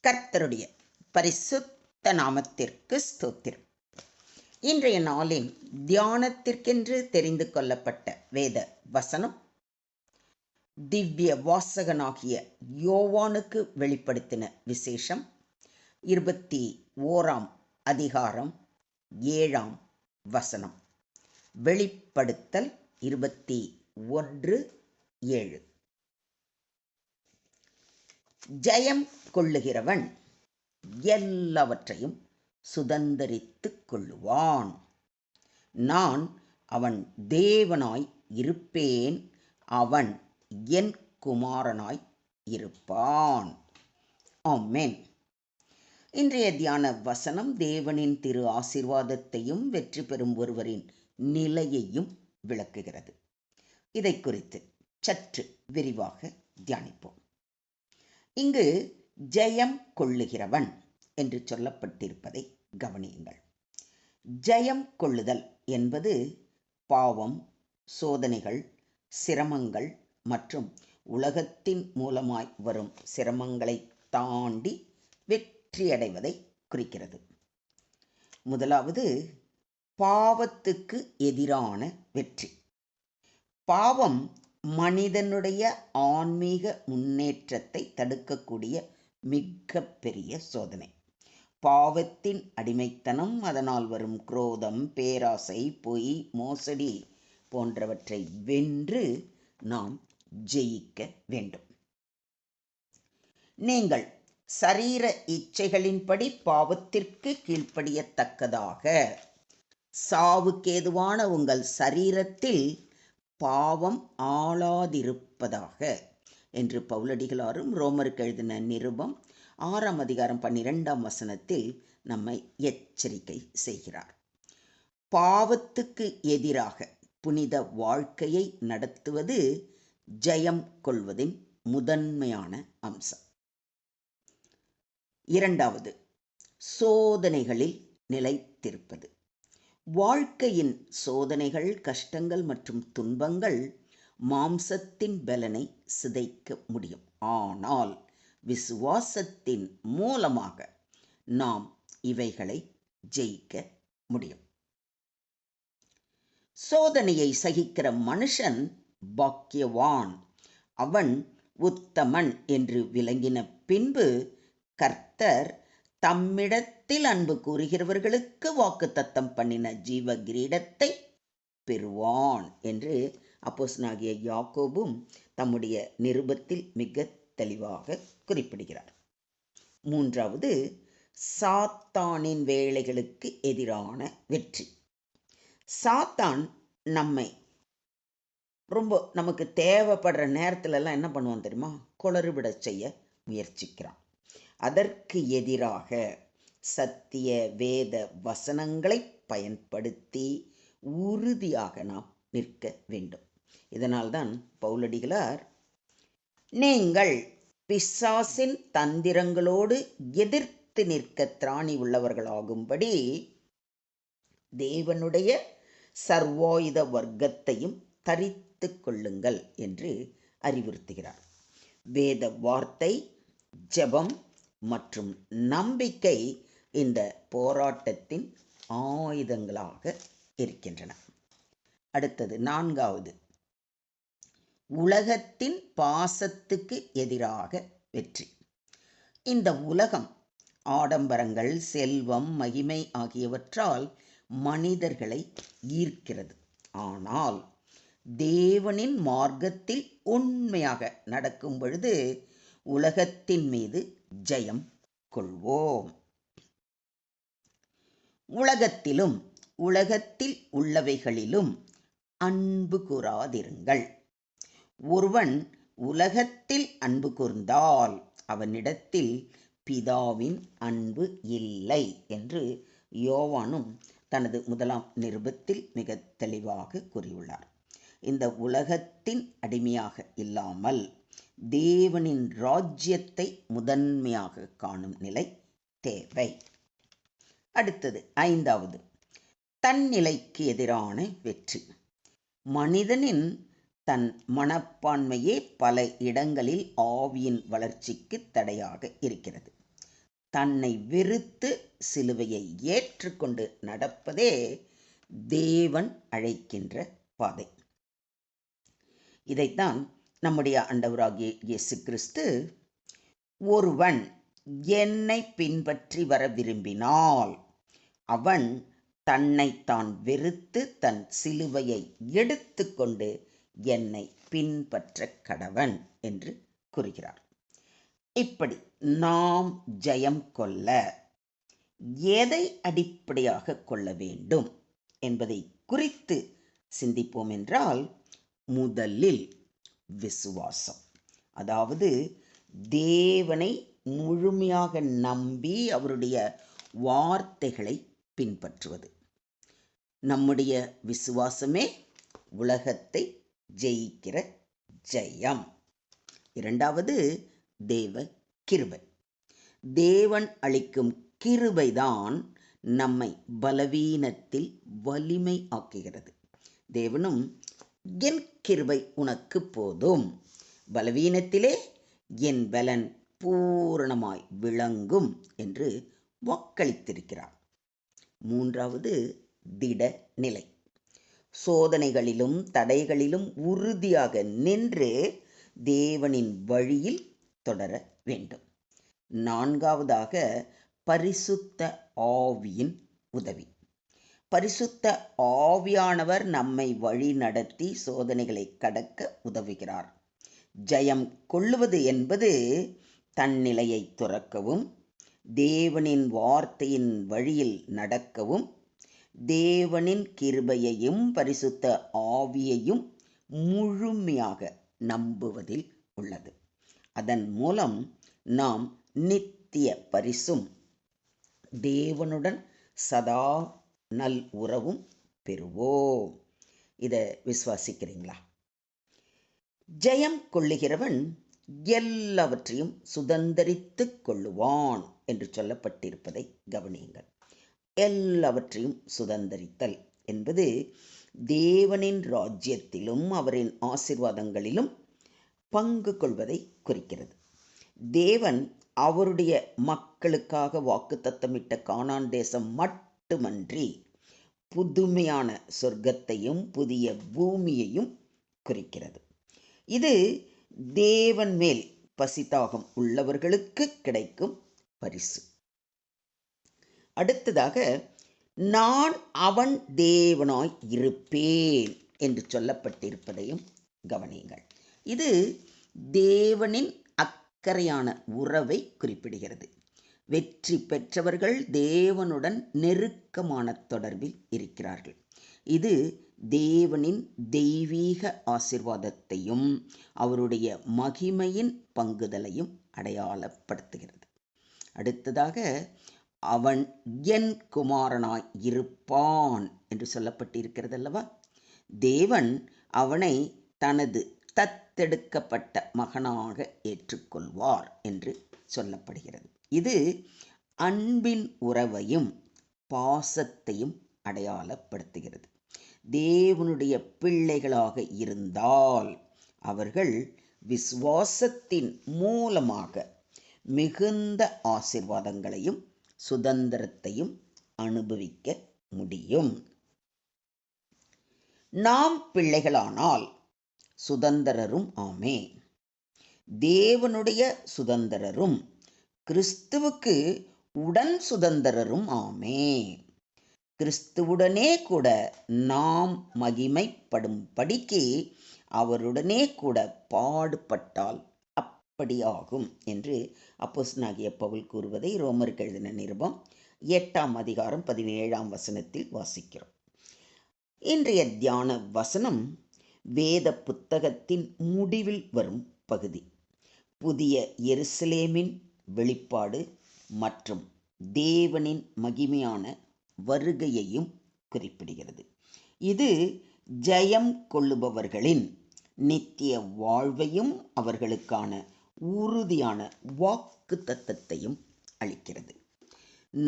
கர்த்தருடைய பரிசுத்த நாமத்திற்கு ஸ்தோத்திரம். இன்றைய நாளின் தியானத்திற்கென்று தெரிந்து கொள்ளப்பட்ட வேத வசனம் திவ்ய வாசகனாகிய யோவானுக்கு வெளிப்படுத்தின விசேஷம் 21ஆம் அதிகாரம் 7ஆம் வசனம். வெளிப்படுத்தல் 21:7. ஜெயம் கொள்ளுகிறவன் எல்லாவற்றையும் சுதந்தரித்துக் கொள்ளுவான். நான் அவன் தேவனாய் இருப்பேன், அவன் என் குமாரனாய் இருப்பான். ஆமென். இன்றைய தியான வசனம் தேவனின் திரு ஆசீர்வாதத்தையும் வெற்றி பெறும் ஒருவரின் நிலையையும் விளக்குகிறது. இதை குறித்து சற்று விரிவாக தியானிப்போம். இங்கு ஜெயம் கொள்ளுகிறவன் என்று சொல்லப்பட்டிருப்பதை கவனியுங்கள். ஜெயம் கொள்ளுதல் என்பது பாவம், சோதனைகள், சிரமங்கள் மற்றும் உலகத்தின் மூலமாய் வரும் சிரமங்களை தாண்டி வெற்றியடைவதை குறிக்கிறது. முதலாவது, பாவத்துக்கு எதிரான வெற்றி. பாவம் மனிதனுடைய ஆன்மீக முன்னேற்றத்தை தடுக்கக்கூடிய மிக பெரிய சோதனை. பாவத்தின் அடிமைத்தனம், அதனால் வரும் குரோதம், பேராசை, பொய், மோசடி போன்றவற்றை வென்று நாம் ஜெயிக்க வேண்டும். நீங்கள் சரீர இச்சைகளின்படி பாவத்திற்கு கீழ்ப்படியத்தக்கதாக சாவுக்கேதுவான உங்கள் சரீரத்தில் பாவம் ஆளாதிருப்பதாக என்று பவுலடிகளாரும் ரோமருக்கு எழுதின நிருபம் 6ஆம் அதிகாரம் 12ஆம் வசனத்தில் நம்மை எச்சரிக்கை செய்கிறார். பாவத்துக்கு எதிராக புனித வாழ்க்கையை நடத்துவது ஜெயம் கொள்வதின் முதன்மையான அம்சம். இரண்டாவது, சோதனைகளில் நிலைத்திருப்பது. வாழ்க்கையின் சோதனைகள், கஷ்டங்கள் மற்றும் துன்பங்கள் மாம்சத்தின் பலனை சிதைக்க முடியும். ஆனால் விசுவாசத்தின் மூலமாக நாம் இவைகளை ஜெயிக்க முடியும். சோதனையை சகிக்கிற மனுஷன் பாக்கியவான், அவன் உத்தமன் என்று விளங்கின பின்பு கர்த்தர் தம்மிடத்தில் அன்பு கூறுகிறவர்களுக்கு வாக்குத்தத்தம் பண்ணின ஜீவ கிரீடத்தை பெறுவான் என்று அப்போஸ்தலனாகிய யாக்கோபும் தம்முடைய நிருபத்தில் மிக தெளிவாக குறிப்பிடுகிறார். மூன்றாவது, சாத்தானின் வேலைகளுக்கு எதிரான வெற்றி. சாத்தான் நம்மை நமக்கு தேவைப்படுற நேரத்துலலாம் என்ன பண்ணுவான் தெரியுமா? குளறுபட செய்ய முயற்சிக்கிறான். அதற்கு எதிராக சத்திய வேத வசனங்களை பயன்படுத்தி உறுதியாக நாம் நிற்க வேண்டும். இதனால்தான் பவுலடிகளார், நீங்கள் பிசாசின் தந்திரங்களோடு எதிர்த்து நிற்க திராணி உள்ளவர்களாகும்படி தேவனுடைய சர்வாயுத வர்க்கத்தையும் தரித்து கொள்ளுங்கள் என்று அறிவுறுத்துகிறார். வேத வார்த்தை, ஜெபம் மற்றும் நம்பிக்கை இந்த போராட்டத்தின் ஆயுதங்களாக இருக்கின்றன. அடுத்தது, நான்காவது, உலகத்தின் பாசத்துக்கு எதிராக வெற்றி. இந்த உலகம் ஆடம்பரங்கள், செல்வம், மகிமை ஆகியவற்றால் மனிதர்களை ஈர்க்கிறது. ஆனால் தேவனின் மார்க்கத்தில் உண்மையாக நடக்கும் பொழுது உலகத்தின் மீது ஜெயம் கொள்வோம். உலகத்திலும் உலகத்தில் உள்ளவைகளிலும் அன்பு கூறாதிருங்கள். ஒருவன் உலகத்தில் அன்பு கூர்ந்தால் அவனிடத்தில் பிதாவின் அன்பு இல்லை என்று யோவானும் தனது 1ஆம் நிருபத்தில் மிக தெளிவாக கூறியுள்ளார். இந்த உலகத்தின் அடிமையாக இல்லாமல் தேவனின் ராஜ்யத்தை முதன்மையாக காணும் நிலை தேவை. அடுத்தது, ஐந்தாவது, தன்னிலைக்கு எதிரான வெற்றி. மனிதனின் தன் மனப்பான்மையே பல இடங்களில் ஆவியின் வளர்ச்சிக்கு தடையாக இருக்கிறது. தன்னை வெறுத்து சிலுவையை ஏற்றுக்கொண்டு நடப்பதே தேவன் அழைக்கின்ற பாதை. இதைத்தான் நம்முடைய ஆண்டவராகிய இயேசு கிறிஸ்து, ஒருவன் என்னை பின்பற்றி வர விரும்பினால் அவன் தன்னைத்தான் வெறுத்து தன் சிலுவையை எடுத்துக்கொண்டு என்னை பின்பற்ற கடவன் என்று கூறுகிறார். இப்படி நாம் ஜெயம் கொள்ள எதை அடிப்படையாக கொள்ள வேண்டும் என்பதை குறித்து சிந்திப்போம் என்றால், முதலில் விசுவாசம், அதாவது தேவனை முழுமையாக நம்பி அவருடைய வார்த்தைகளை பின்பற்றுவது. நம்முடைய விசுவாசமே உலகத்தை ஜெயிக்கிற ஜெயம். இரண்டாவது, தேவ கிருபை. தேவன் அளிக்கும் கிருபைதான் நம்மை பலவீனத்தில் வலிமை ஆக்குகிறது. தேவனும் என் கிருபை உனக்கு போதும், பலவீனத்திலே என் பலன் பூரணமாய் விளங்கும் என்று வாக்களித்திருக்கிறார். மூன்றாவது, திட நிலை. சோதனைகளிலும் தடைகளிலும் உறுதியாக நின்று தேவனின் வழியில் தொடர வேண்டும். நான்காவதாக, பரிசுத்த ஆவியின் உதவி. பரிசுத்த ஆவியானவர் நம்மை வழி நடத்தி சோதனைகளை கடக்க உதவுகிறார். ஜெயம் கொள்ளுவது என்பது தன்னிலையை துறக்கவும், தேவனின் வார்த்தையின் வழியில் நடக்கவும், தேவனின் கிருபையையும் பரிசுத்த ஆவியையும் முழுமையாக நம்புவதில் உள்ளது. அதன் மூலம் நாம் நித்திய பரிசும் தேவனுடன் சதா நல் உறவும் பெறுவோம். இதை விசுவாசிக்கிறீங்களா? ஜெயம் கொள்ளுகிறவன் எல்லாவற்றையும் சுதந்தரித்துக் கொள்ளுவான் என்று சொல்லப்பட்டிருப்பதை கவனியுங்கள். எல்லாவற்றையும் சுதந்தரித்தல் என்பது தேவனின் ராஜ்யத்திலும் அவரின் ஆசீர்வாதங்களிலும் பங்கு கொள்வதை குறிக்கிறது. தேவன் அவருடைய மக்களுக்காக வாக்குத்தத்தமிட்ட கானான் தேசம் மட்டுமன்றி புதுமையான சொர்க்கத்தையும் புதிய பூமியையும் குறிக்கிறது. இது தேவன் மேல் பசிதாகம் உள்ளவர்களுக்கு கிடைக்கும் பரிசு. அடுத்ததாக, நான் அவன் தேவனாய் இருப்பேன் என்று சொல்லப்பட்டிருப்பதையும் கவனியுங்கள். இது தேவனின் அக்கறையான உறவை குறிப்பிடுகிறது. வெற்றி பெற்றவர்கள் தேவனுடன் நெருக்கமான தொடர்பில் இருக்கிறார்கள். இது தேவனின் தெய்வீக ஆசீர்வாதத்தையும் அவருடைய மகிமையின் பங்குதலையும் அடையாளப்படுத்துகிறது. அடுத்ததாக, அவன் என் குமாரனாய் இருப்பான் என்று சொல்லப்பட்டிருக்கிறது அல்லவா? தேவன் அவனை தனது தத்தெடுக்கப்பட்ட மகனாக ஏற்றுக்கொள்வார் என்று சொல்லப்படுகிறது. இது அன்பின் உறவையும் பாசத்தையும் அடையாளப்படுத்துகிறது. தேவனுடைய பிள்ளைகளாக இருந்தால் அவர்கள் விசுவாசத்தின் மூலமாக மிகுந்த ஆசீர்வாதங்களையும் சுதந்திரத்தையும் அனுபவிக்க முடியும். நாம் பிள்ளைகளானால் சுதந்திரரும் ஆமே. தேவனுடைய சுதந்திரரும் கிறிஸ்துவுக்கு உடன் சுதந்திரரும் ஆமே. கிறிஸ்துவுடனே கூட நாம் மகிமைப்படும்படிக்கு அவருடனே கூட பாடுபட்டால் அப்படியாகும் என்று அப்போஸ்தலனாகிய பவுல் கூறுவதை ரோமருக்கு எழுதின நிருபம் 8ஆம் அதிகாரம் 17ஆம் வசனத்தில் வாசிக்கிறோம். இன்றைய தியான வசனம் வேத புத்தகத்தின் முடிவில் வரும் பகுதி. புதிய எருசலேமின் வெளிப்பாடு மற்றும் தேவனின் மகிமையான வருகையையும் குறிப்பிடுகிறது. இது ஜெயம் கொள்ளுபவர்களின் நித்திய வாழ்வையும் அவர்களுக்கான உறுதியான வாக்குத்தத்தத்தையும் அளிக்கிறது.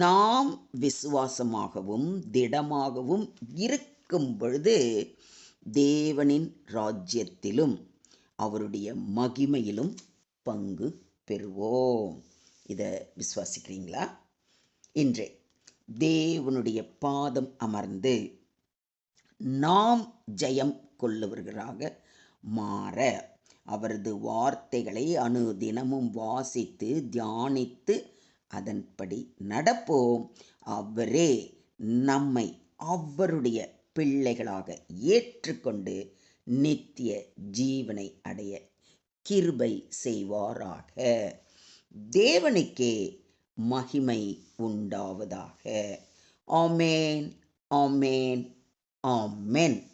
நாம் விசுவாசமாகவும் திடமாகவும் இருக்கும் பொழுது தேவனின் ராஜ்யத்திலும் அவருடைய மகிமையிலும் பங்கு பெறுவோம். இதை விசுவாசிக்கிறீங்களா? இன்று தேவனுடைய பாதம் அமர்ந்து நாம் ஜெயம் கொள்ளுவர்களாக மாற அவரது வார்த்தைகளை அனுதினமும் வாசித்து தியானித்து அதன்படி நடப்போம். அவரே நம்மை அவருடைய பிள்ளைகளாக ஏற்றுக்கொண்டு நித்திய ஜீவனை அடைய கிருபை செய்வாராக. தேவனுக்கே மகிமை உண்டாவதாக. ஆமேன், ஆமேன், ஆமென்.